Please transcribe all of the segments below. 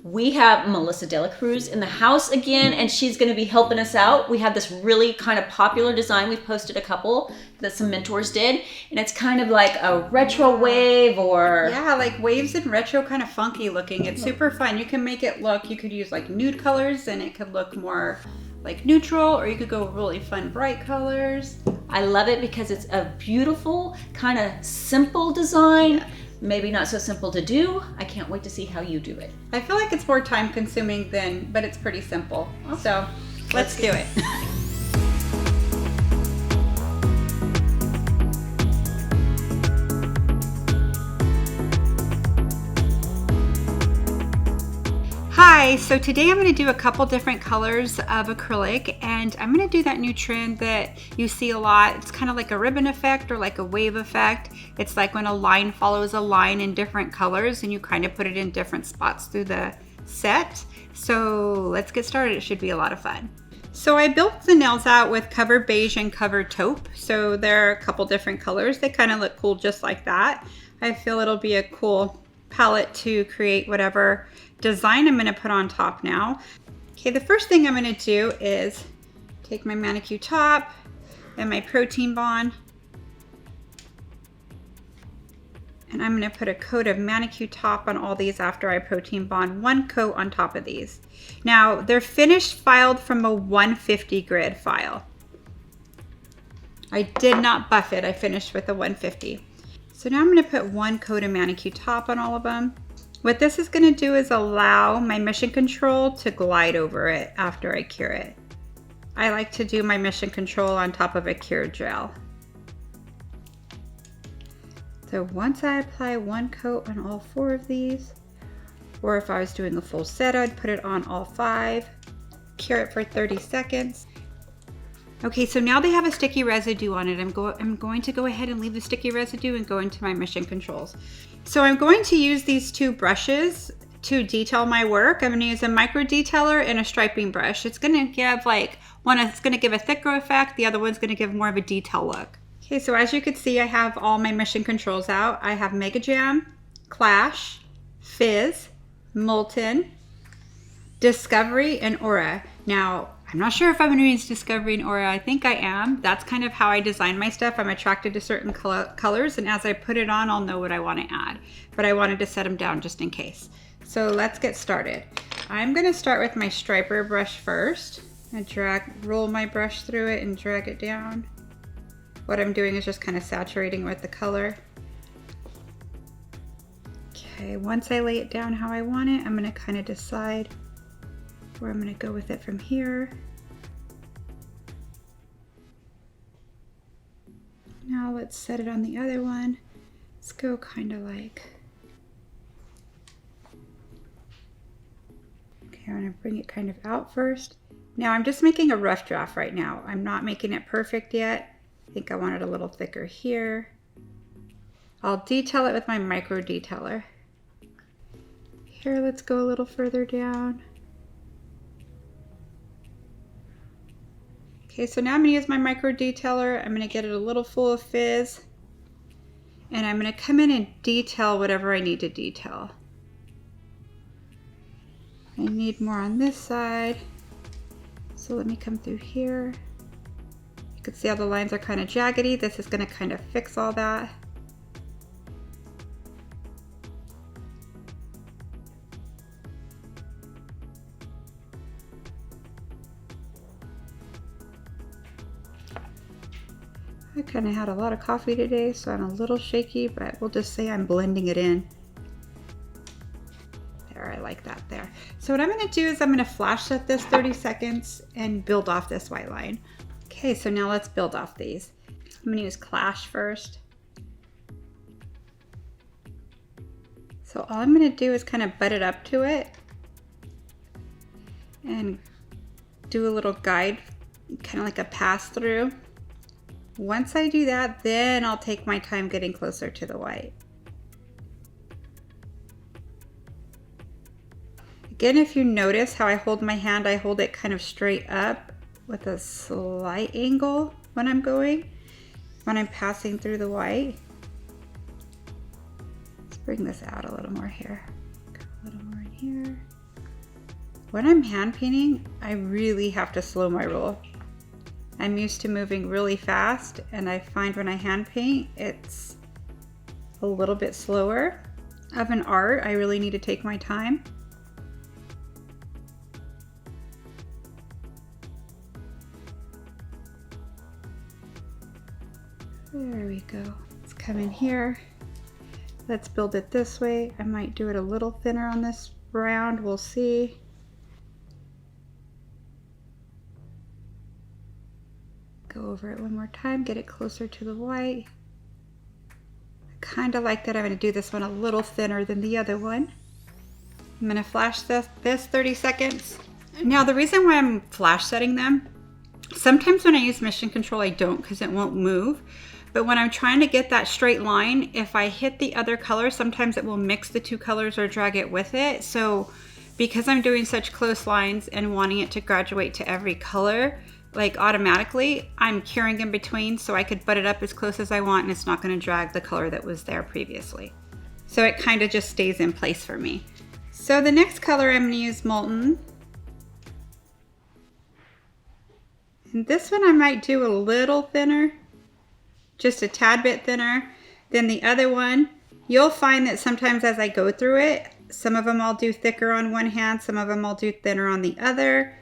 We have Melissa DeLaCruz in the house again, and she's going to be helping us out. We have this really kind of popular design. We've posted a couple that some mentors did, and it's kind of like a retro wave or... Yeah, like waves and retro, kind of funky looking. It's super fun. You can make it look, you could use like nude colors and it could look more like neutral, or you could go really fun bright colors. I love it because it's a beautiful, kind of simple design. Yeah. Maybe not so simple to do. I can't wait to see how you do it. I feel like it's more time consuming but it's pretty simple. So let's do it. Hi, so today I'm going to do a couple different colors of acrylic, and I'm going to do that new trend that you see a lot. It's kind of like a ribbon effect or like a wave effect. It's like when a line follows a line in different colors and you kind of put it in different spots through the set. So let's get started. It should be a lot of fun. So I built the nails out with Cover Beige and Cover Taupe. So they're a couple different colors. They kind of look cool just like that. I feel it'll be a cool palette to create whatever design I'm going to put on top now. Okay, the first thing I'm going to do is take my ManiQ Top and my protein bond, and I'm going to put a coat of ManiQ Top on all these after I protein bond one coat on top of these. Now they're finished filed from a 150 grit file. I did not buff it, I finished with a 150. So now I'm going to put one coat of ManiQ Top on all of them. What this is going to do is allow my mission control to glide over it after I cure it. I like to do my mission control on top of a cured gel. So once I apply one coat on all 4 of these, or if I was doing a full set, I'd put it on all 5, cure it for 30 seconds. Okay, so now they have a sticky residue on it. I'm going to go ahead and leave the sticky residue and go into my mission controls. So I'm going to use these 2 brushes to detail my work. I'm going to use a micro detailer and a striping brush. It's going to give it's going to give a thicker effect. The other one's going to give more of a detail look. Okay, so as you can see, I have all my mission controls out. I have Mega Jam, Clash, Fizz, Molten, Discovery, and Aura. Now, I'm not sure if I'm going to use Discovery and Aura. I think I am. That's kind of how I design my stuff. I'm attracted to certain colors, and as I put it on, I'll know what I want to add. But I wanted to set them down just in case. So let's get started. I'm going to start with my striper brush first. Roll my brush through it and drag it down. What I'm doing is just kind of saturating with the color. Okay, once I lay it down how I want it, I'm going to kind of decide where I'm going to go with it from here. Now let's set it on the other one. Let's go kind of like... Okay, I'm going to bring it kind of out first. Now I'm just making a rough draft right now. I'm not making it perfect yet. I think I want it a little thicker here. I'll detail it with my micro detailer. Here, let's go a little further down. Okay, so now I'm going to use my micro detailer. I'm going to get it a little full of fizz. And I'm going to come in and detail whatever I need to detail. I need more on this side. So let me come through here. You can see how the lines are kind of jaggedy. This is going to kind of fix all that. I kind of had a lot of coffee today, so I'm a little shaky, but we'll just say I'm blending it in. There, I like that there. So what I'm going to do is I'm going to flash set this 30 seconds and build off this white line. Okay, so now let's build off these. I'm going to use Clash first. So all I'm going to do is kind of butt it up to it and do a little guide, kind of like a pass through. Once I do that, then I'll take my time getting closer to the white. Again, if you notice how I hold my hand, I hold it kind of straight up with a slight angle when I'm passing through the white. Let's bring this out a little more here. Go a little more in here. When I'm hand painting, I really have to slow my roll. I'm used to moving really fast, and I find when I hand paint, it's a little bit slower. Of an art, I really need to take my time. There we go. Let's come in here. Let's build it this way. I might do it a little thinner on this round, we'll see. Go over it one more time, get it closer to the white. I kind of like that. I'm going to do this one a little thinner than the other one. I'm going to flash this 30 seconds. Now the reason why I'm flash setting them, sometimes when I use mission control I don't because it won't move. But when I'm trying to get that straight line, if I hit the other color, sometimes it will mix the two colors or drag it with it. So because I'm doing such close lines and wanting it to graduate to every color, like automatically, I'm curing in between so I could butt it up as close as I want and it's not going to drag the color that was there previously. So it kind of just stays in place for me. So the next color I'm going to use Molten. And this one I might do a little thinner, just a tad bit thinner than the other one. You'll find that sometimes as I go through it, some of them I'll do thicker on one hand, some of them I'll do thinner on the other.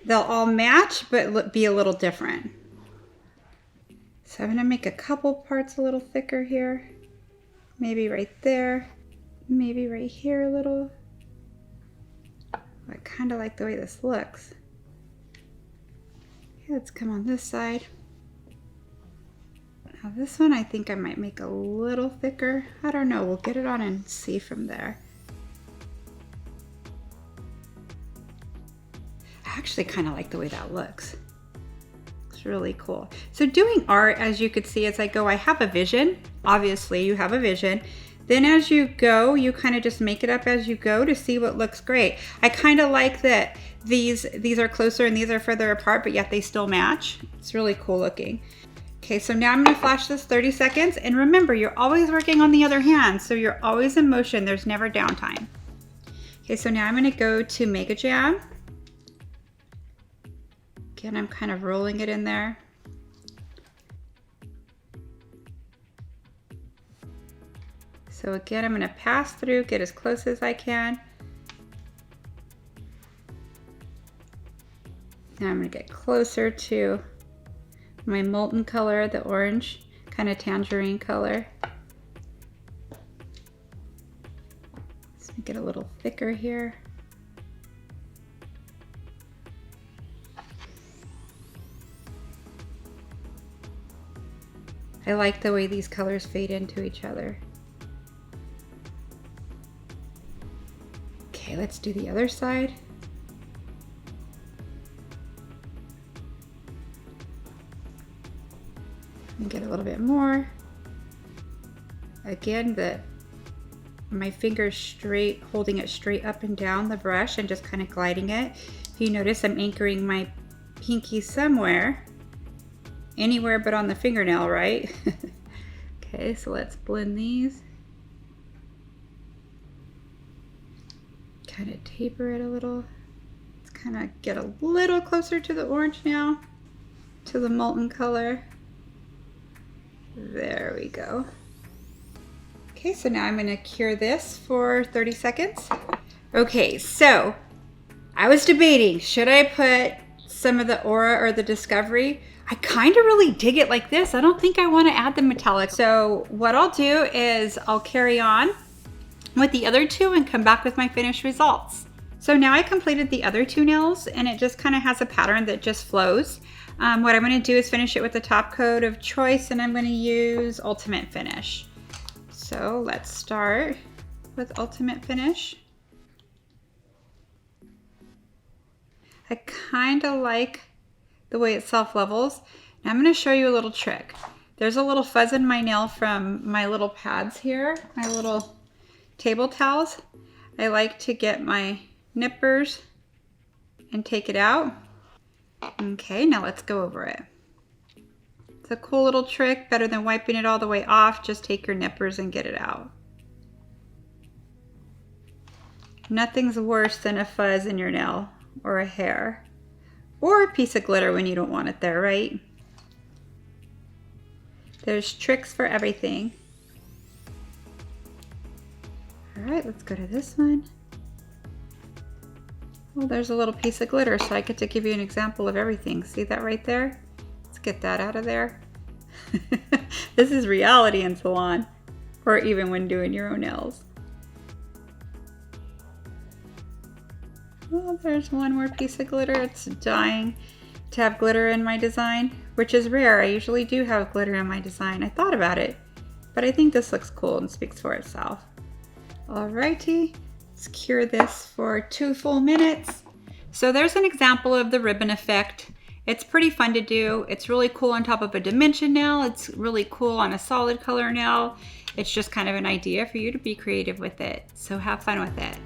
They'll all match, but be a little different. So I'm gonna make a couple parts a little thicker here. Maybe right there, maybe right here a little. I kind of like the way this looks. Okay, let's come on this side. Now this one I think I might make a little thicker. I don't know, we'll get it on and see from there. I actually kind of like the way that looks. It's really cool. So doing art, as you could see as I go, I have a vision. Obviously you have a vision. Then as you go, you kind of just make it up as you go to see what looks great. I kind of like that these are closer and these are further apart, but yet they still match. It's really cool looking. Okay, so now I'm gonna flash this 30 seconds. And remember, you're always working on the other hand, so you're always in motion. There's never downtime. Okay, so now I'm gonna go to Mega Jam. Again, I'm kind of rolling it in there. So again, I'm going to pass through, get as close as I can. Now I'm going to get closer to my Molten color, the orange, kind of tangerine color. Let's make it a little thicker here. I like the way these colors fade into each other. Okay, let's do the other side. And get a little bit more. Again, my fingers straight, holding it straight up and down the brush and just kind of gliding it. If you notice, I'm anchoring my pinky somewhere. Anywhere but on the fingernail, right? Okay, so let's blend these. Kind of taper it a little. Let's kind of get a little closer to the orange now, to the Molten color. There we go. Okay, so now I'm going to cure this for 30 seconds. Okay, so I was debating, should I put some of the Aura or the Discovery? I kind of really dig it like this. I don't think I want to add the metallic. So what I'll do is I'll carry on with the other two and come back with my finished results. So now I completed the other two nails and it just kind of has a pattern that just flows. What I'm going to do is finish it with the top coat of choice, and I'm going to use Ultimate Finish. So let's start with Ultimate Finish. I kind of like the way it self-levels. Now I'm going to show you a little trick. There's a little fuzz in my nail from my little pads here, my little table towels. I like to get my nippers and take it out. Okay, now let's go over it. It's a cool little trick, better than wiping it all the way off. Just take your nippers and get it out. Nothing's worse than a fuzz in your nail or a hair or a piece of glitter when you don't want it there, right? There's tricks for everything. All right, let's go to this one. Well, there's a little piece of glitter, so I get to give you an example of everything. See that right there? Let's get that out of there. This is reality in salon, or even when doing your own nails. Well, there's one more piece of glitter. It's dying to have glitter in my design, which is rare. I usually do have glitter in my design. I thought about it, but I think this looks cool and speaks for itself. Alrighty, let's cure this for 2 full minutes. So there's an example of the ribbon effect. It's pretty fun to do. It's really cool on top of a dimension nail. It's really cool on a solid color nail. It's just kind of an idea for you to be creative with it. So have fun with it.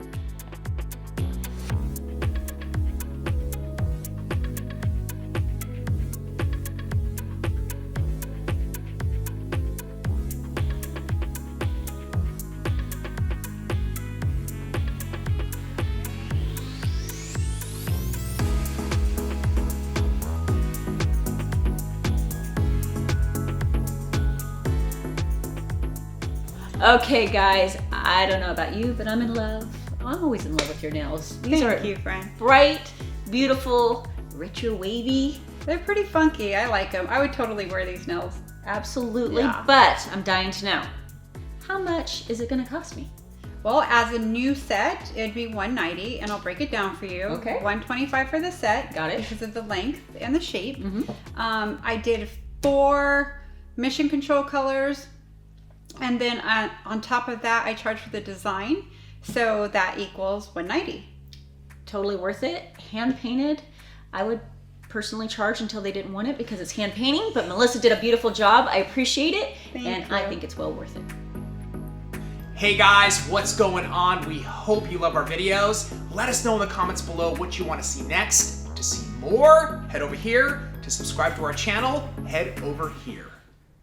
Okay, guys, I don't know about you, but I'm in love. I'm always in love with your nails. These Thank are you, friend. bright, beautiful, richer, wavy. They're pretty funky. I like them. I would totally wear these nails. Absolutely. Yeah. But I'm dying to know, how much is it going to cost me? Well, as a new set, it'd be $190, and I'll break it down for you. Okay. $125 for the set. Got it. Because of the length and the shape. Mm-hmm. I did 4 mission control colors, and then on top of that, I charged for the design, so that equals $190. Totally worth it. Hand painted. I would personally charge until they didn't want it because it's hand painting, but Melissa did a beautiful job. I appreciate it, and I think it's well worth it. Hey guys, what's going on? We hope you love our videos. Let us know in the comments below what you want to see next. To see more, head over here. To subscribe to our channel, head over here.